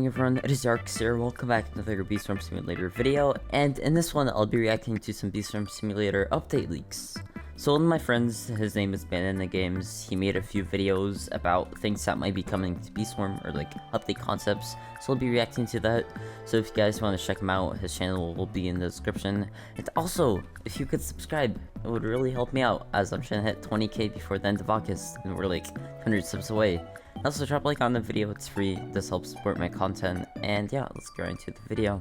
everyone, it is Yarks here. Welcome back to another Beestorm Simulator video, and in this one I'll be reacting to some Beestorm Simulator update leaks. So one of my friends, his name is Banana Games, he made a few videos about things that might be coming to Beestorm, or like update concepts, so I'll be reacting to that. So if you guys want to check him out, his channel will be in the description. And also, if you could subscribe, it would really help me out, as I'm trying to hit 20k before the end of August, and we're like 100 subs away. Also, drop a like on the video, it's free, this helps support my content, and yeah, let's get right into the video.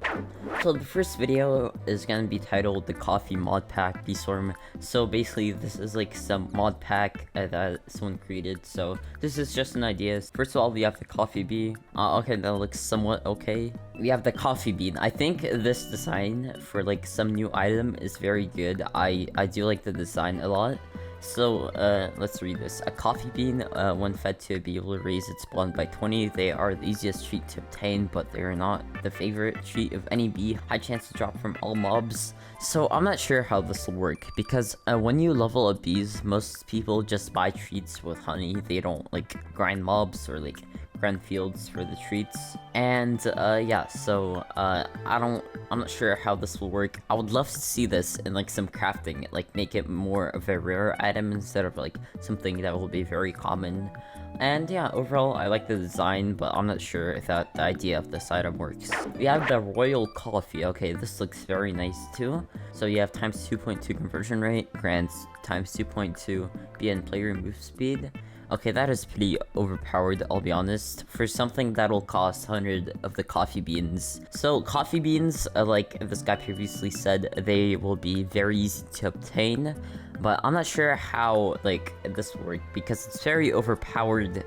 So the first video is going to be titled The Coffee Mod Pack Beestorm. So basically, this is like some mod pack that someone created, so this is just an idea. First of all, we have the coffee bee. Okay, that looks somewhat okay. We have the coffee bean. I think this design for like some new item is very good. I do like the design a lot. So, let's read this. A coffee bean, when fed to a bee, will raise its spawn by 20. They are the easiest treat to obtain, but they are not the favorite treat of any bee. High chance to drop from all mobs. So, I'm not sure how this will work, because when you level up bees, most people just buy treats with honey. They don't, like, grind mobs or, like, grind fields for the treats. And yeah, so I'm not sure how this will work. I would love to see this in like some crafting, like make it more of a rare item instead of like something that will be very common. And yeah, overall I like the design, but I'm not sure if the idea of this item works. We have the royal coffee. Okay, this looks very nice too. So you have times 2.2 conversion rate, grants times 2.2 BN player move speed. Okay, that is pretty overpowered, I'll be honest, for something that'll cost 100 of the coffee beans. So, coffee beans, like this guy previously said, they will be very easy to obtain, but I'm not sure how, like, this will work, because it's very overpowered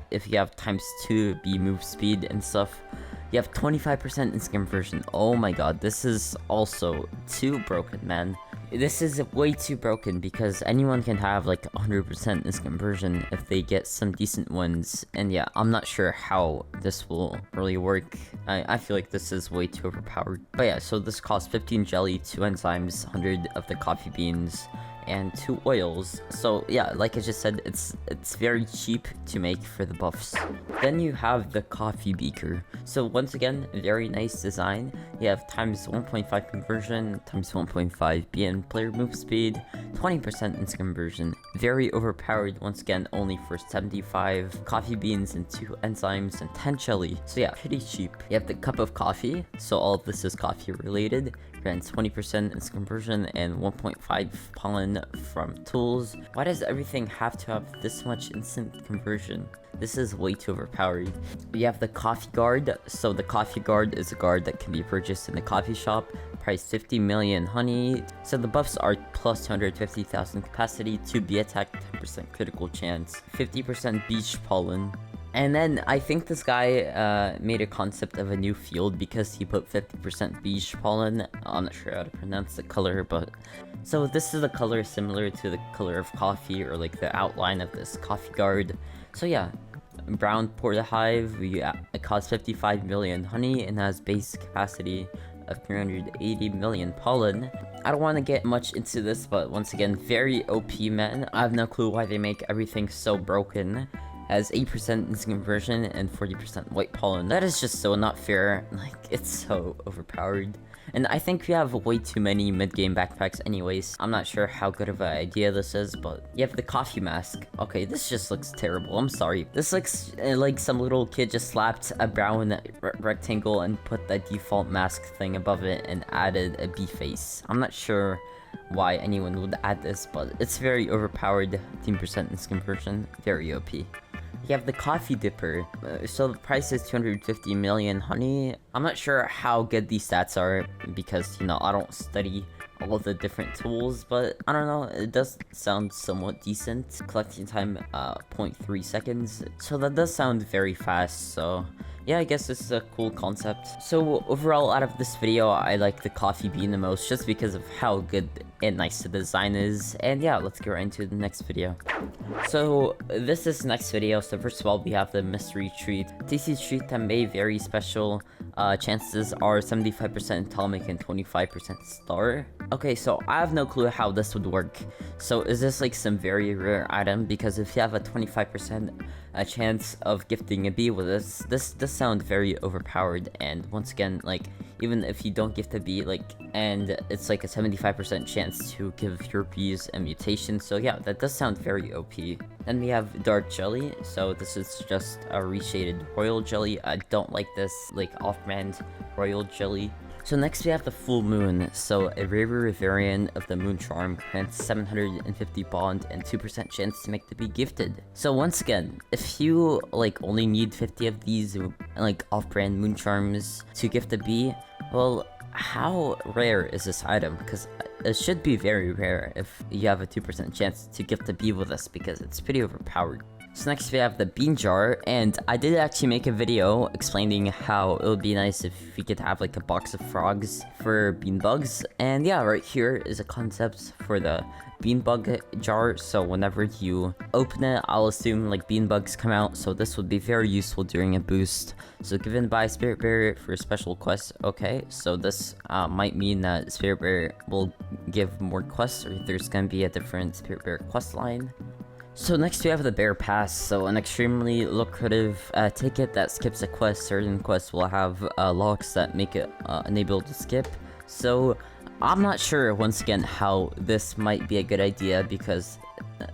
if you have times 2 B move speed and stuff. You have 25% instant conversion. Oh my god, this is also too broken, man. This is way too broken, because anyone can have like 100% instant conversion if they get some decent ones. And yeah, I'm not sure how this will really work. I feel like this is way too overpowered. But yeah, so this costs 15 jelly, 2 enzymes, 100 of the coffee beans, and 2 oils. So yeah, like I just said, it's very cheap to make for the buffs. Then you have the coffee beaker. So once again, very nice design. You have times 1.5 conversion, times 1.5 BN player move speed, 20% instant conversion. Very overpowered, once again, only for 75 coffee beans and 2 enzymes and 10 jelly. So yeah, pretty cheap. You have the cup of coffee. So all of this is coffee related. Grants 20% instant conversion and 1.5 pollen from tools. Why does everything have to have this much instant conversion? This is way too overpowered. We have the coffee guard. So the coffee guard is a guard that can be purchased in the coffee shop. Price 50 million honey. So the buffs are plus 250,000 capacity, 2 bee attack, 10% critical chance, 50% beach pollen. And then I think this guy made a concept of a new field because he put 50% beige pollen. I'm not sure how to pronounce the color, but so this is a color similar to the color of coffee, or like the outline of this coffee guard. So yeah, brown porta hive. It costs 55 million honey and has base capacity of 380 million pollen. I don't want to get much into this, but once again, very OP, man. I have no clue why they make everything so broken. Has 8% instant conversion and 40% white pollen. That is just so not fair. Like, it's so overpowered. And I think we have way too many mid-game backpacks anyways. I'm not sure how good of an idea this is, but you have the coffee mask. Okay, this just looks terrible. I'm sorry. This looks like some little kid just slapped a brown rectangle and put the default mask thing above it and added a bee face. I'm not sure why anyone would add this, but it's very overpowered. 10% instant conversion. Very OP. You have the coffee dipper. So the price is 250 million honey. I'm not sure how good these stats are, because, you know, I don't study all the different tools, but I don't know, it does sound somewhat decent. Collecting time 0.3 seconds, so that does sound very fast. So yeah, I guess this is a cool concept. So overall, out of this video, I like the coffee bean the most, just because of how good and nice the design is. And yeah, let's get right into the next video. So this is next video. So first of all, we have the mystery treat. Tasty treat that may very special. Chances are 75% atomic and 25% star. Okay, so I have no clue how this would work. So is this like some very rare item? Because if you have a 25% a chance of gifting a bee with this does sound very overpowered. And once again, like, even if you don't gift a bee, like, and it's like a 75% chance to give your bees a mutation, so yeah, that does sound very OP. Then we have Dark Jelly, so this is just a reshaded Royal Jelly. I don't like this, like, off-brand Royal Jelly. So next we have the Full Moon, so a rarer variant of the Moon Charm grants 750 bond and 2% chance to make the bee gifted. So once again, if you like only need 50 of these like off-brand Moon Charms to gift a bee, well, how rare is this item? Because it should be very rare if you have a 2% chance to gift a bee with this, because it's pretty overpowered. So next we have the Bean Jar, and I did actually make a video explaining how it would be nice if we could have like a box of frogs for bean bugs. And yeah, right here is a concept for the bean bug jar, so whenever you open it, I'll assume like bean bugs come out, so this would be very useful during a boost. So given by Spirit Bear for special quests. Okay, so this might mean that Spirit Bear will give more quests, or there's gonna be a different Spirit Bear quest line. So next we have the Bear Pass, so an extremely lucrative ticket that skips a quest. Certain quests will have locks that make it unable to skip. So I'm not sure, once again, how this might be a good idea, because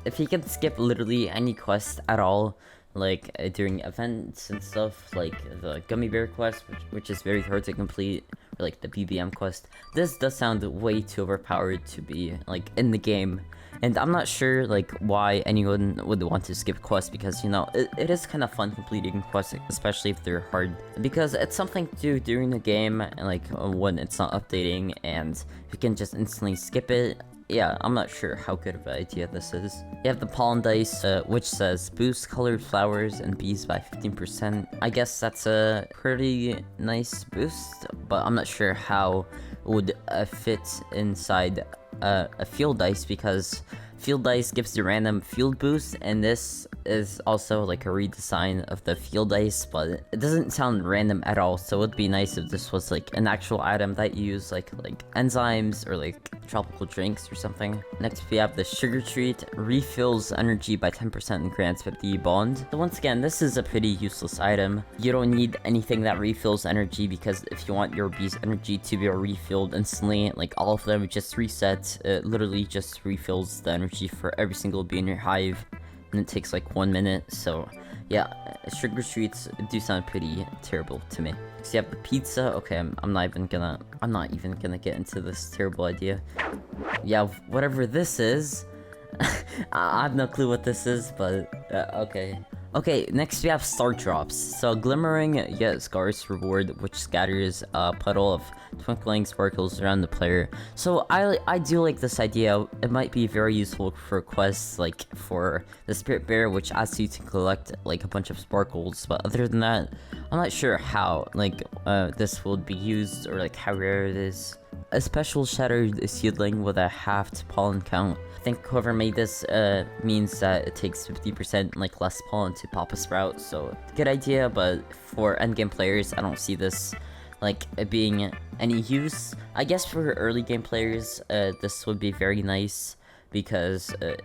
if you can skip literally any quest at all, like during events and stuff, like the Gummy Bear quest, which is very hard to complete, or like the BBM quest, this does sound way too overpowered to be like in the game. And I'm not sure like why anyone would want to skip quests, because, you know, it is kind of fun completing quests, especially if they're hard, because it's something to do during the game, like when it's not updating, and you can just instantly skip it. Yeah, I'm not sure how good of an idea this is. You have the Pollen Dice, which says boost colored flowers and bees by 15%. I guess that's a pretty nice boost, but I'm not sure how it would fit inside a Field Dice, because Field Dice gives you random field boost, and this is also like a redesign of the Field Dice, but it doesn't sound random at all. So it would be nice if this was like an actual item that you use like enzymes or like tropical drinks or something. Next we have the Sugar Treat, refills energy by 10% and grants 50 bond. So once again, this is a pretty useless item. You don't need anything that refills energy, because if you want your bees' energy to be refilled instantly, like all of them just reset, it literally just refills the energy for every single bee in your hive, and it takes like 1 minute. So yeah, Sugar Treats do sound pretty terrible to me. So you have the pizza. Okay, I'm not even gonna get into this terrible idea. Yeah, whatever this is. I have no clue what this is, but okay. Okay, next we have Star Drops. So glimmering yet scarce reward, which scatters a puddle of twinkling sparkles around the player. So I do like this idea. It might be very useful for quests like for the Spirit Bear, which asks you to collect like a bunch of sparkles. But other than that, I'm not sure how like this will be used, or like how rare it is. A special shattered seedling with a halved pollen count. I think whoever made this means that it takes 50% like less pollen to pop a sprout, so good idea. But for endgame players, I don't see this like being any use. I guess for early game players, this would be very nice, because it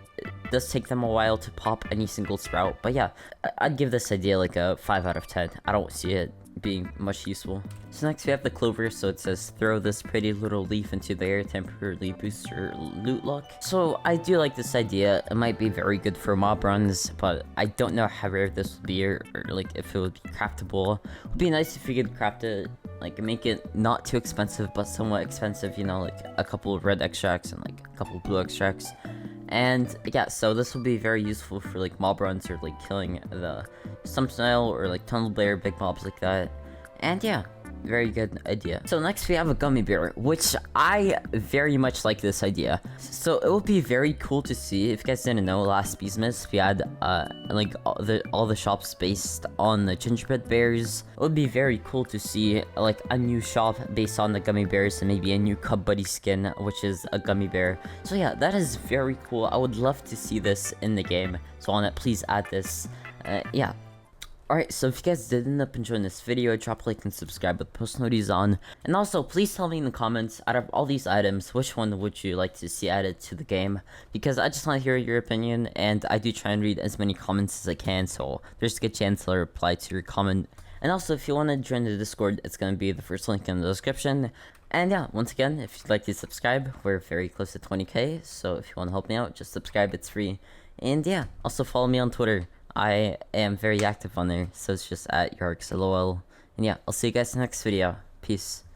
does take them a while to pop any single sprout. But yeah, I'd give this idea like a 5 out of 10. I don't see it being much useful. So next we have the Clover, so it says throw this pretty little leaf into the air, temporarily boost your loot luck. So I do like this idea. It might be very good for mob runs, but I don't know how rare this would be, or like if it would be craftable. It would be nice if you could craft it, like make it not too expensive but somewhat expensive, you know, like a couple of red extracts and like a couple of blue extracts. And yeah, so this will be very useful for like mob runs, or like killing the Stumpsnile or like Tunnel Bear, big mobs like that. And yeah, very good idea. So next we have a Gummy Bear, which I very much like this idea. So it would be very cool to see. If you guys didn't know, last Beesmas we had like all the shops based on the gingerbread bears. It would be very cool to see like a new shop based on the Gummy Bears, and maybe a new Cub Buddy skin, which is a Gummy Bear. So yeah, that is very cool. I would love to see this in the game. So on it, please add this. Yeah. Alright, so if you guys did end up enjoying this video, drop a like and subscribe with post notifications on. And also, please tell me in the comments, out of all these items, which one would you like to see added to the game? Because I just want to hear your opinion, and I do try and read as many comments as I can, so there's a good chance I'll reply to your comment. And also, if you want to join the Discord, it's going to be the first link in the description. And yeah, once again, if you'd like to subscribe, we're very close to 20k, so if you want to help me out, just subscribe, it's free. And yeah, also follow me on Twitter. I am very active on there, so it's just at YarksLOL. And yeah, I'll see you guys in the next video. Peace.